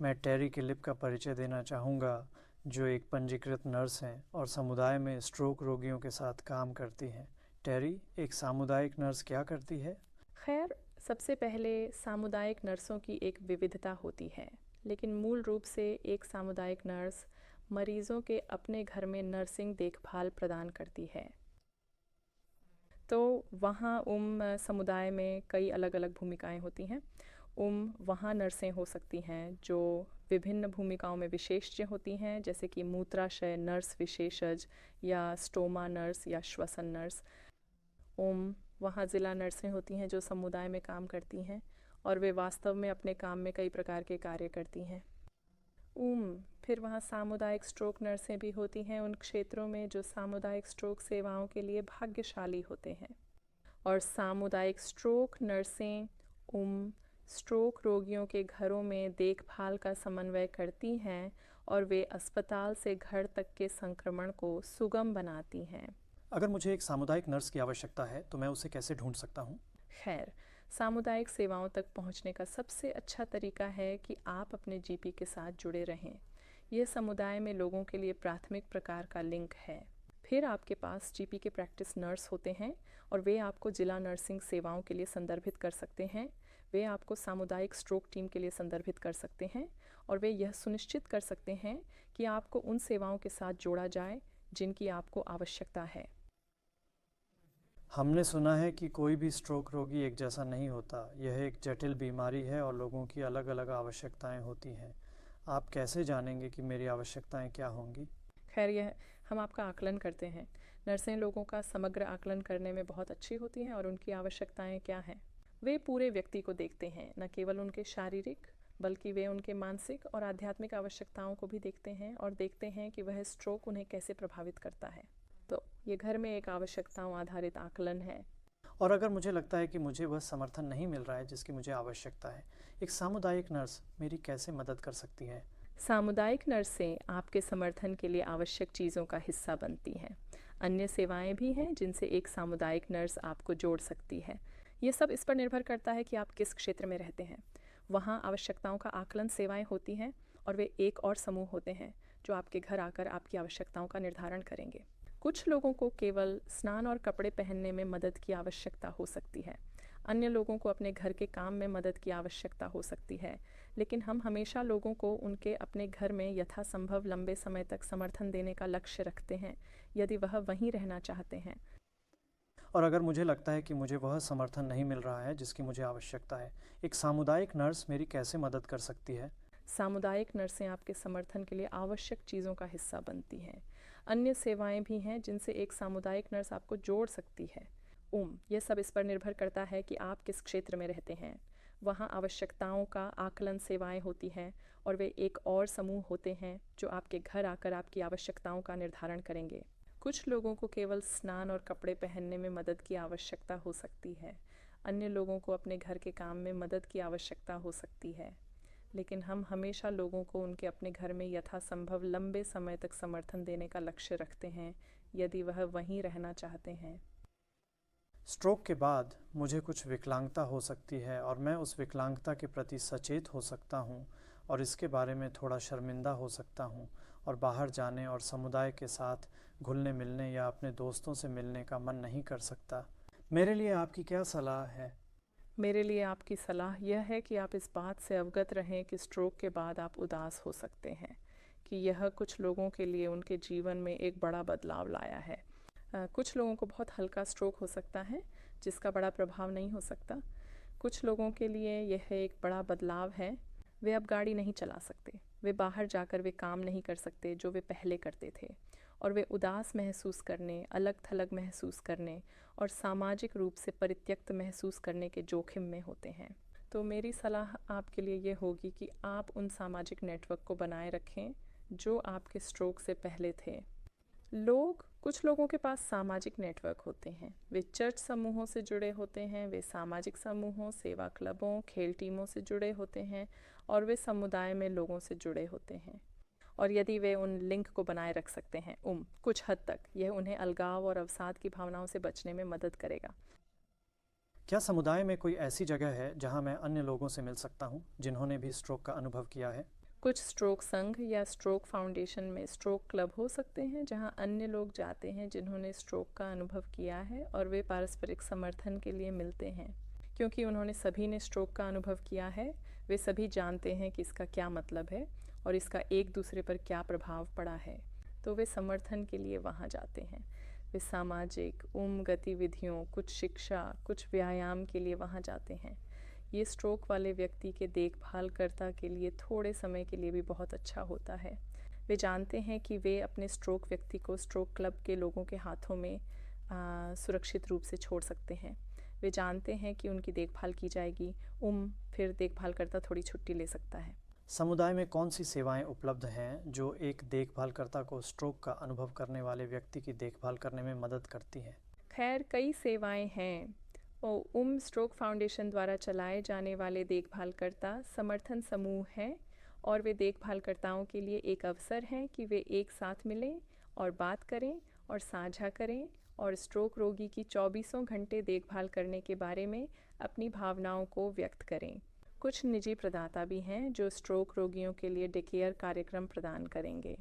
मैं टेरी किलिप का परिचय देना चाहूँगा, जो एक पंजीकृत नर्स हैं और समुदाय में स्ट्रोक रोगियों के साथ काम करती हैं। टेरी, एक सामुदायिक नर्स क्या करती है? खैर, सबसे पहले सामुदायिक नर्सों की एक विविधता होती है, लेकिन मूल रूप से एक सामुदायिक नर्स मरीजों के अपने घर में नर्सिंग देखभाल प्रदान करती है। तो वहाँ समुदाय में कई अलग अलग भूमिकाएं होती हैं। वहाँ नर्सें हो सकती हैं जो विभिन्न भूमिकाओं में विशेषज्ञ होती हैं, जैसे कि मूत्राशय नर्स विशेषज्ञ या स्टोमा नर्स या श्वसन नर्स। वहाँ ज़िला नर्सें होती हैं जो समुदाय में काम करती हैं और वे वास्तव में अपने काम में कई प्रकार के कार्य करती हैं। फिर वहाँ सामुदायिक स्ट्रोक नर्सें भी होती हैं उन क्षेत्रों में जो सामुदायिक स्ट्रोक सेवाओं के लिए भाग्यशाली होते हैं। और सामुदायिक स्ट्रोक नर्सें स्ट्रोक रोगियों के घरों में देखभाल का समन्वय करती हैं और वे अस्पताल से घर तक के संक्रमण को सुगम बनाती हैं। अगर मुझे एक सामुदायिक नर्स की आवश्यकता है तो मैं उसे कैसे ढूंढ सकता हूँ? खैर, सामुदायिक सेवाओं तक पहुंचने का सबसे अच्छा तरीका है कि आप अपने जीपी के साथ जुड़े रहें। यह समुदाय में लोगों के लिए प्राथमिक प्रकार का लिंक है। फिर आपके पास जीपी के प्रैक्टिस नर्स होते हैं और वे आपको जिला नर्सिंग सेवाओं के लिए संदर्भित कर सकते हैं। वे आपको सामुदायिक स्ट्रोक टीम के लिए संदर्भित कर सकते हैं और वे यह सुनिश्चित कर सकते हैं कि आपको उन सेवाओं के साथ जोड़ा जाए जिनकी आपको आवश्यकता है। हमने सुना है कि कोई भी स्ट्रोक रोगी एक जैसा नहीं होता। यह एक जटिल बीमारी है और लोगों की अलग अलग आवश्यकताएं होती हैं। आप कैसे जानेंगे कि मेरी आवश्यकताएं क्या होंगी? खैर, यह हम आपका आकलन करते हैं। नर्सें लोगों का समग्र आकलन करने में बहुत अच्छी होती हैं और उनकी आवश्यकताएं क्या हैं। वे पूरे व्यक्ति को देखते हैं, न केवल उनके शारीरिक बल्कि वे उनके मानसिक और आध्यात्मिक आवश्यकताओं को भी देखते हैं और देखते हैं कि वह स्ट्रोक उन्हें कैसे प्रभावित करता है। तो ये घर में एक आवश्यकताओं आधारित आकलन है। और अगर मुझे लगता है कि मुझे वह समर्थन नहीं मिल रहा है जिसकी मुझे आवश्यकता है, एक सामुदायिक नर्स मेरी कैसे मदद कर सकती है? सामुदायिक नर्सें आपके समर्थन के लिए आवश्यक चीज़ों का हिस्सा बनती हैं। अन्य सेवाएं भी हैं जिनसे एक सामुदायिक नर्स आपको जोड़ सकती है। ये सब इस पर निर्भर करता है कि आप किस क्षेत्र में रहते हैं। वहाँ आवश्यकताओं का आकलन सेवाएं होती हैं और वे एक और समूह होते हैं जो आपके घर आकर आपकी आवश्यकताओं का निर्धारण करेंगे। कुछ लोगों को केवल स्नान और कपड़े पहनने में मदद की आवश्यकता हो सकती है। अन्य लोगों को अपने घर के काम में मदद की आवश्यकता हो सकती है, लेकिन हम हमेशा लोगों को उनके अपने घर में यथासंभव लंबे समय तक समर्थन देने का लक्ष्य रखते हैं, यदि वह वहीं रहना चाहते हैं। और अगर मुझे लगता है कि मुझे वह समर्थन नहीं मिल रहा है जिसकी मुझे आवश्यकता है, एक सामुदायिक नर्स मेरी कैसे मदद कर सकती है? सामुदायिक नर्सें आपके समर्थन के लिए आवश्यक चीज़ों का हिस्सा बनती हैं। अन्य सेवाएं भी हैं जिनसे एक सामुदायिक नर्स आपको जोड़ सकती है। यह सब इस पर निर्भर करता है कि आप किस क्षेत्र में रहते हैं। वहाँ आवश्यकताओं का आकलन सेवाएं होती हैं और वे एक और समूह होते हैं जो आपके घर आकर आपकी आवश्यकताओं का निर्धारण करेंगे। कुछ लोगों को केवल स्नान और कपड़े पहनने में मदद की आवश्यकता हो सकती है। अन्य लोगों को अपने घर के काम में मदद की आवश्यकता हो सकती है, लेकिन हम हमेशा लोगों को उनके अपने घर में यथासंभव लंबे समय तक समर्थन देने का लक्ष्य रखते हैं, यदि वह वहीं रहना चाहते हैं। स्ट्रोक के बाद मुझे कुछ विकलांगता हो सकती है और मैं उस विकलांगता के प्रति सचेत हो सकता हूँ और इसके बारे में थोड़ा शर्मिंदा हो सकता हूँ और बाहर जाने और समुदाय के साथ घुलने मिलने या अपने दोस्तों से मिलने का मन नहीं कर सकता। मेरे लिए आपकी क्या सलाह है? मेरे लिए आपकी सलाह यह है कि आप इस बात से अवगत रहें कि स्ट्रोक के बाद आप उदास हो सकते हैं, कि यह कुछ लोगों के लिए उनके जीवन में एक बड़ा बदलाव लाया है। कुछ लोगों को बहुत हल्का स्ट्रोक हो सकता है जिसका बड़ा प्रभाव नहीं हो सकता। कुछ लोगों के लिए यह एक बड़ा बदलाव है। वे अब गाड़ी नहीं चला सकते, वे बाहर जाकर वे काम नहीं कर सकते जो वे पहले करते थे, और वे उदास महसूस करने, अलग थलग महसूस करने और सामाजिक रूप से परित्यक्त महसूस करने के जोखिम में होते हैं। तो मेरी सलाह आपके लिए ये होगी कि आप उन सामाजिक नेटवर्क को बनाए रखें जो आपके स्ट्रोक से पहले थे। कुछ लोगों के पास सामाजिक नेटवर्क होते हैं। वे चर्च समूहों से जुड़े होते हैं, वे सामाजिक समूहों, सेवा क्लबों, खेल टीमों से जुड़े होते हैं और वे समुदाय में लोगों से जुड़े होते हैं। और यदि वे उन लिंक को बनाए रख सकते हैं कुछ हद तक, यह उन्हें अलगाव और अवसाद की भावनाओं से बचने में मदद करेगा। क्या समुदाय में कोई ऐसी जगह है जहां मैं अन्य लोगों से मिल सकता हूं जिन्होंने भी स्ट्रोक का अनुभव किया है? कुछ स्ट्रोक संघ या स्ट्रोक फाउंडेशन में स्ट्रोक क्लब हो सकते हैं जहां अन्य लोग जाते हैं जिन्होंने स्ट्रोक का अनुभव किया है और वे पारस्परिक समर्थन के लिए मिलते हैं। क्योंकि उन्होंने सभी ने स्ट्रोक का अनुभव किया है, वे सभी जानते हैं कि इसका क्या मतलब है और इसका एक दूसरे पर क्या प्रभाव पड़ा है, तो वे समर्थन के लिए वहाँ जाते हैं। वे सामाजिक गतिविधियों, कुछ शिक्षा, कुछ व्यायाम के लिए वहाँ जाते हैं। ये स्ट्रोक वाले व्यक्ति के देखभालकर्ता के लिए थोड़े समय के लिए भी बहुत अच्छा होता है। वे जानते हैं कि वे अपने स्ट्रोक व्यक्ति को स्ट्रोक क्लब के लोगों के हाथों में सुरक्षित रूप से छोड़ सकते हैं। वे जानते हैं कि उनकी देखभाल की जाएगी। फिर देखभालकर्ता थोड़ी छुट्टी ले सकता है। समुदाय में कौन सी सेवाएं उपलब्ध हैं जो एक देखभालकर्ता को स्ट्रोक का अनुभव करने वाले व्यक्ति की देखभाल करने में मदद करती हैं? खैर, कई सेवाएं हैं। स्ट्रोक फाउंडेशन द्वारा चलाए जाने वाले देखभालकर्ता समर्थन समूह हैं और वे देखभालकर्ताओं के लिए एक अवसर है कि वे एक साथ मिलें और बात करें और साझा करें और स्ट्रोक रोगी की 24 घंटे देखभाल करने के बारे में अपनी भावनाओं को व्यक्त करें। कुछ निजी प्रदाता भी हैं जो स्ट्रोक रोगियों के लिए डे केयर कार्यक्रम प्रदान करेंगे।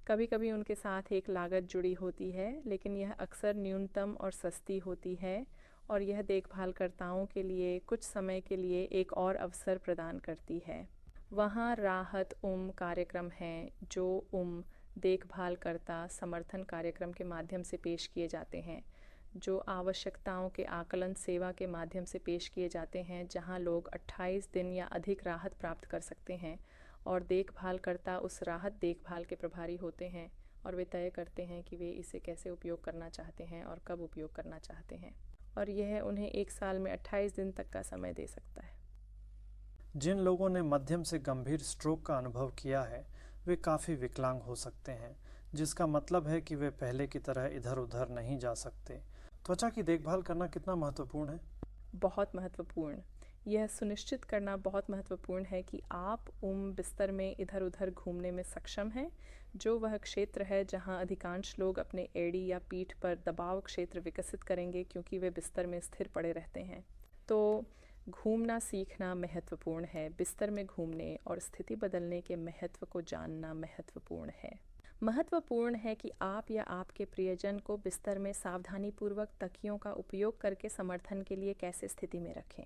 कभी कभी उनके साथ एक लागत जुड़ी होती है, लेकिन यह अक्सर न्यूनतम और सस्ती होती है और यह देखभालकर्ताओं के लिए कुछ समय के लिए एक और अवसर प्रदान करती है। वहाँ राहत कार्यक्रम हैं जो देखभालकर्ता समर्थन कार्यक्रम के माध्यम से पेश किए जाते हैं, जो आवश्यकताओं के आकलन सेवा के माध्यम से पेश किए जाते हैं, जहां लोग 28 दिन या अधिक राहत प्राप्त कर सकते हैं और देखभालकर्ता उस राहत देखभाल के प्रभारी होते हैं और वे तय करते हैं कि वे इसे कैसे उपयोग करना चाहते हैं और कब उपयोग करना चाहते हैं, और यह उन्हें एक साल में 28 दिन तक का समय दे सकता है। जिन लोगों ने मध्यम से गंभीर स्ट्रोक का अनुभव किया है वे काफ़ी विकलांग हो सकते हैं, जिसका मतलब है कि वे पहले की तरह इधर उधर नहीं जा सकते। त्वचा की देखभाल करना कितना महत्वपूर्ण है? बहुत महत्वपूर्ण। यह सुनिश्चित करना बहुत महत्वपूर्ण है कि आप बिस्तर में इधर उधर घूमने में सक्षम हैं, जो वह क्षेत्र है जहां अधिकांश लोग अपने एड़ी या पीठ पर दबाव क्षेत्र विकसित करेंगे क्योंकि वे बिस्तर में स्थिर पड़े रहते हैं। तो घूमना सीखना महत्वपूर्ण है। बिस्तर में घूमने और स्थिति बदलने के महत्व को जानना महत्वपूर्ण है। महत्वपूर्ण है कि आप या आपके प्रियजन को बिस्तर में सावधानीपूर्वक तकियों का उपयोग करके समर्थन के लिए कैसे स्थिति में रखें।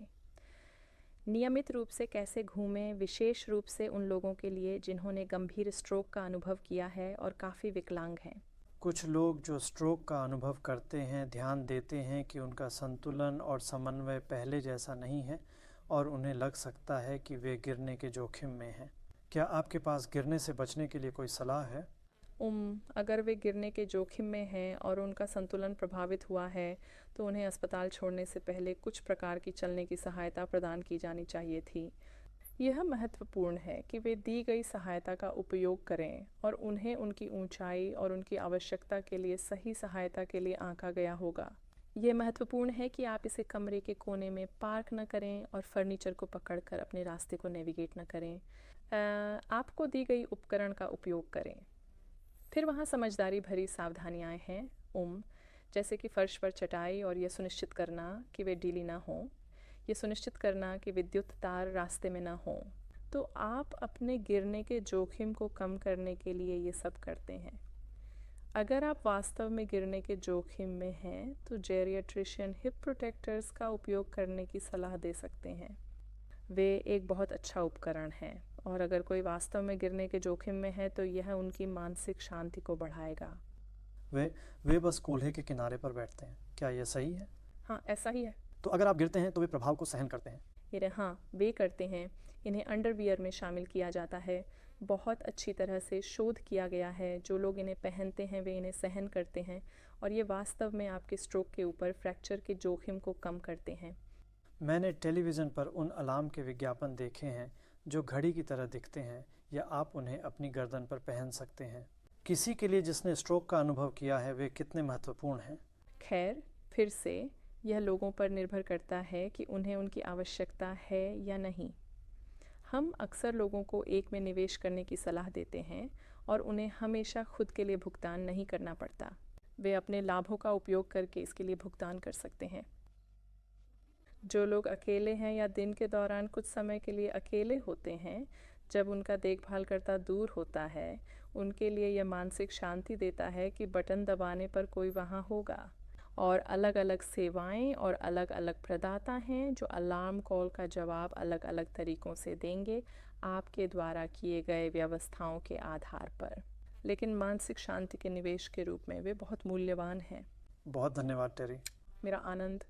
नियमित रूप से कैसे घूमें, विशेष रूप से उन लोगों के लिए जिन्होंने गंभीर स्ट्रोक का अनुभव किया है और काफ़ी विकलांग हैं। कुछ लोग जो स्ट्रोक का अनुभव करते हैं ध्यान देते हैं कि उनका संतुलन और समन्वय पहले जैसा नहीं है और उन्हें लग सकता है कि वे गिरने के जोखिम में हैं। क्या आपके पास गिरने से बचने के लिए कोई सलाह है? अगर वे गिरने के जोखिम में हैं और उनका संतुलन प्रभावित हुआ है तो उन्हें अस्पताल छोड़ने से पहले कुछ प्रकार की चलने की सहायता प्रदान की जानी चाहिए थी। यह महत्वपूर्ण है कि वे दी गई सहायता का उपयोग करें और उन्हें उनकी ऊंचाई और उनकी आवश्यकता के लिए सही सहायता के लिए आंका गया होगा। यह महत्वपूर्ण है कि आप इसे कमरे के कोने में पार्क न करें और फर्नीचर को पकड़कर अपने रास्ते को नेविगेट न करें। आपको दी गई उपकरण का उपयोग करें। फिर वहाँ समझदारी भरी सावधानियाँ हैं जैसे कि फर्श पर चटाई और यह सुनिश्चित करना कि वे ढीली ना हों, ये सुनिश्चित करना कि विद्युत तार रास्ते में ना हों। तो आप अपने गिरने के जोखिम को कम करने के लिए ये सब करते हैं। अगर आप वास्तव में गिरने के जोखिम में हैं तो जेरियाट्रिशियन हिप प्रोटेक्टर्स का उपयोग करने की सलाह दे सकते हैं। वे एक बहुत अच्छा उपकरण है और अगर कोई वास्तव में गिरने के जोखिम में है तो यह उनकी मानसिक शांति को बढ़ाएगा। वे बस कूल्हे के किनारे पर बैठते हैं, क्या यह सही है? हाँ, ऐसा ही है। तो अगर आप गिरते हैं तो वे प्रभाव को सहन करते हैं? हाँ, वे करते हैं। इन्हें अंडरवियर में शामिल किया जाता है। बहुत अच्छी तरह से शोध किया गया है। जो लोग इन्हें पहनते हैं वे इन्हें सहन करते हैं और ये वास्तव में आपके स्ट्रोक के ऊपर फ्रैक्चर के जोखिम को कम करते हैं। मैंने टेलीविज़न पर उन अलार्म के विज्ञापन देखे हैं जो घड़ी की तरह दिखते हैं, या आप उन्हें अपनी गर्दन पर पहन सकते हैं। किसी के लिए जिसने स्ट्रोक का अनुभव किया है वे कितने महत्वपूर्ण हैं? खैर, फिर से यह लोगों पर निर्भर करता है कि उन्हें उनकी आवश्यकता है या नहीं। हम अक्सर लोगों को एक में निवेश करने की सलाह देते हैं और उन्हें हमेशा खुद के लिए भुगतान नहीं करना पड़ता। वे अपने लाभों का उपयोग करके इसके लिए भुगतान कर सकते हैं। जो लोग अकेले हैं या दिन के दौरान कुछ समय के लिए अकेले होते हैं जब उनका देखभाल करता दूर होता है, उनके लिए यह मानसिक शांति देता है कि बटन दबाने पर कोई वहाँ होगा। और अलग अलग सेवाएं और अलग अलग प्रदाता हैं जो अलार्म कॉल का जवाब अलग अलग तरीक़ों से देंगे आपके द्वारा किए गए व्यवस्थाओं के आधार पर, लेकिन मानसिक शांति के निवेश के रूप में वे बहुत मूल्यवान हैं। बहुत धन्यवाद टेरी। मेरा आनंद।